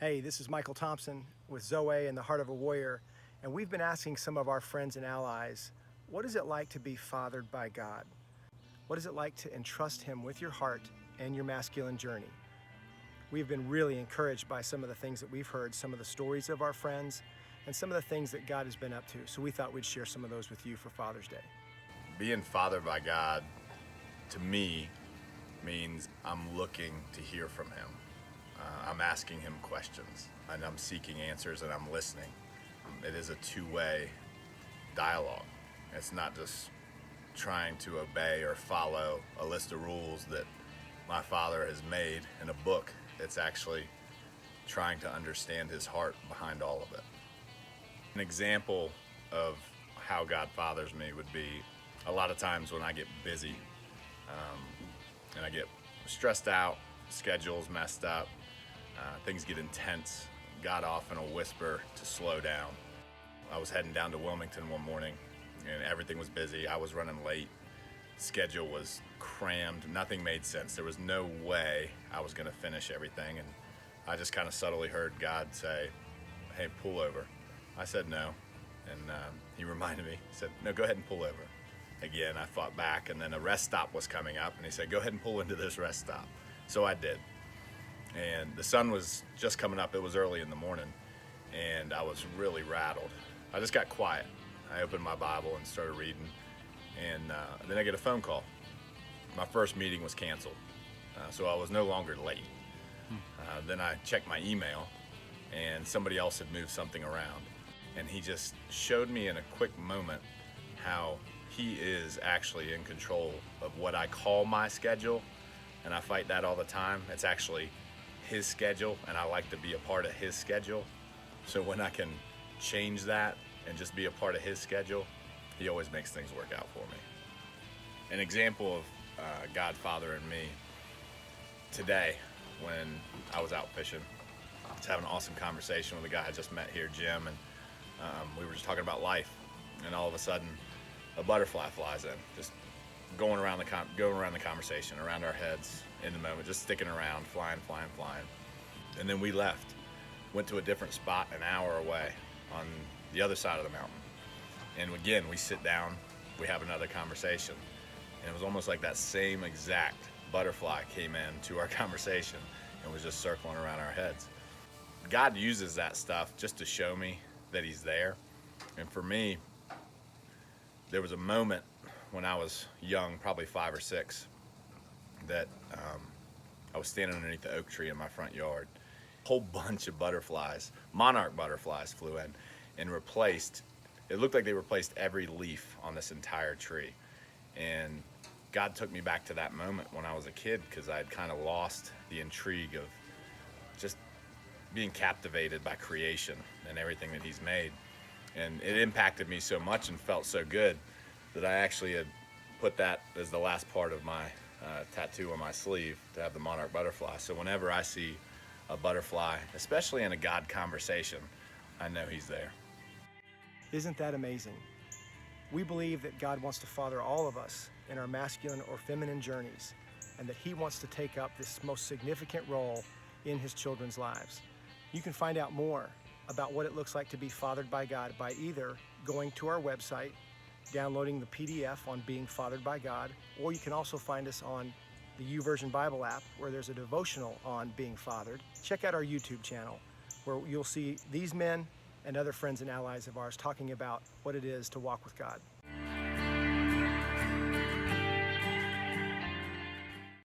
Hey, this is Michael Thompson with Zoweh and the Heart of a Warrior, and we've been asking some of our friends and allies, what is it like to be fathered by God? What is it like to entrust Him with your heart and your masculine journey? We've been really encouraged by some of the things that we've heard, some of the stories of our friends, and some of the things that God has been up to. So we thought we'd share some of those with you for Father's Day. Being fathered by God, to me, means I'm looking to hear from Him. I'm asking Him questions, and I'm seeking answers, and I'm listening. It is a two-way dialogue. It's not just trying to obey or follow a list of rules that my Father has made in a book. It's actually trying to understand His heart behind all of it. An example of how God fathers me would be a lot of times when I get busy and I get stressed out, schedules messed up, things get intense. God often will whisper to slow down. I was heading down to Wilmington one morning and everything was busy. I was running late. Schedule was crammed. Nothing made sense. There was no way I was going to finish everything. And I just kind of subtly heard God say, "Hey, pull over." I said no. And He reminded me. He said, "No, go ahead and pull over." Again, I fought back, and then a rest stop was coming up, and He said, "Go ahead and pull into this rest stop." So I did. And the sun was just coming up. It was early in the morning, and I was really rattled. I just got quiet. I opened my Bible and started reading, and then I get a phone call. My first meeting was canceled, so I was no longer late. Then I checked my email, and somebody else had moved something around, and He just showed me in a quick moment how He is actually in control of what I call my schedule, and I fight that all the time. It's actually His schedule, and I like to be a part of His schedule. So when I can change that and just be a part of His schedule, He always makes things work out for me. An example of God fathering me today, when I was out fishing, I was having an awesome conversation with a guy I just met here, Jim, and we were just talking about life, and all of a sudden a butterfly flies in, just going around the conversation, around our heads in the moment, just sticking around, flying. And then we left, went to a different spot an hour away on the other side of the mountain. And again, we sit down, we have another conversation. And it was almost like that same exact butterfly came in to our conversation and was just circling around our heads. God uses that stuff just to show me that He's there. And for me, there was a moment when I was young, probably 5 or 6, that I was standing underneath the oak tree in my front yard. A whole bunch of butterflies, monarch butterflies, flew in and it looked like they replaced every leaf on this entire tree. And God took me back to that moment when I was a kid, because I had kind of lost the intrigue of just being captivated by creation and everything that He's made. And it impacted me so much and felt so good that I actually had put that as the last part of my tattoo on my sleeve, to have the monarch butterfly. So whenever I see a butterfly, especially in a God conversation, I know He's there. Isn't that amazing? We believe that God wants to father all of us in our masculine or feminine journeys, and that He wants to take up this most significant role in His children's lives. You can find out more about what it looks like to be fathered by God by either going to our website, downloading the PDF on being fathered by God, or you can also find us on the YouVersion Bible app, where there's a devotional on being fathered. Check out our YouTube channel, where you'll see these men and other friends and allies of ours talking about what it is to walk with God.